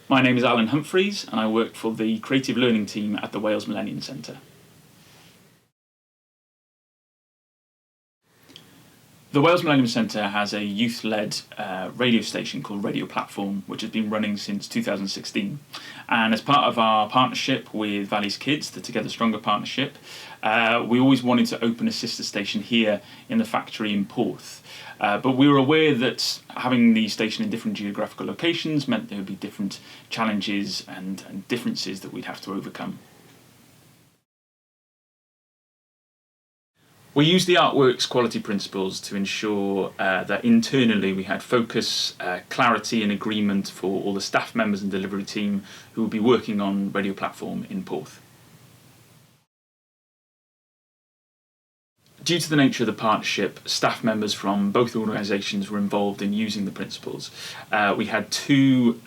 My name is Alan Humphreys and I work for the Creative Learning team at the Wales Millennium Centre. The Wales Millennium Centre has a youth-led radio station called Radio Platform, which has been running since 2016. And as part of our partnership with Valley's Kids, the Together Stronger partnership, we always wanted to open a sister station here in the factory in Porth. But we were aware that having the station in different geographical locations meant there would be different challenges and differences that we'd have to overcome. We used the Artworks quality principles to ensure that internally we had focus, clarity and agreement for all the staff members and delivery team who would be working on Radio Platform in Porth. Due to the nature of the partnership, staff members from both organisations were involved in using the principles. We had two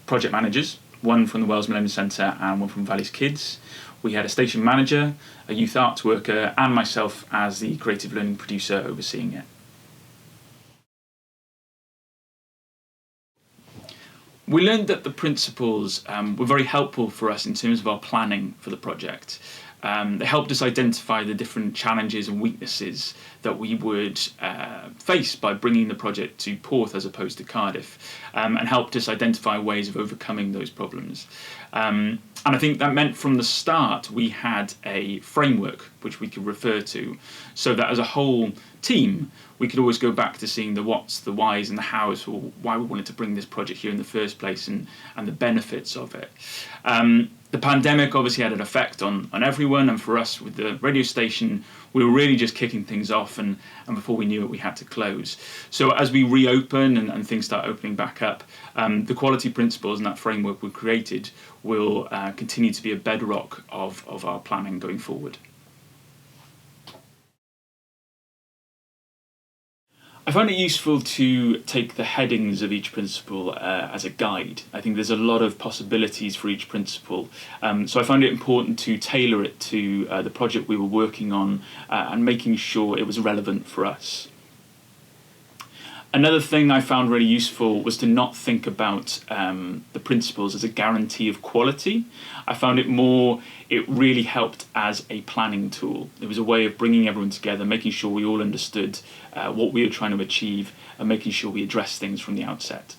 project managers, one from the Wales Millennium Centre and one from Valley's Kids. We had a station manager, a youth arts worker and myself as the creative learning producer overseeing it. We learned that the principles were very helpful for us in terms of our planning for the project. They helped us identify the different challenges and weaknesses that we would face by bringing the project to Porth as opposed to Cardiff, and helped us identify ways of overcoming those problems. And I think that meant from the start we had a framework which we could refer to, so that as a whole team we could always go back to seeing the whats, the whys and the hows for why we wanted to bring this project here in the first place and the benefits of it. The pandemic obviously had an effect on everyone, and for us with the radio station we were really just kicking things off, and before we knew it we had to close. So as we reopen and things start opening back up, the quality principles and that framework we created will continue to be a bedrock of our planning going forward. I found it useful to take the headings of each principle as a guide. I think there's a lot of possibilities for each principle, so I found it important to tailor it to the project we were working on and making sure it was relevant for us. Another thing I found really useful was to not think about the principles as a guarantee of quality. I found it really helped as a planning tool. It was a way of bringing everyone together, making sure we all understood what we were trying to achieve and making sure we addressed things from the outset.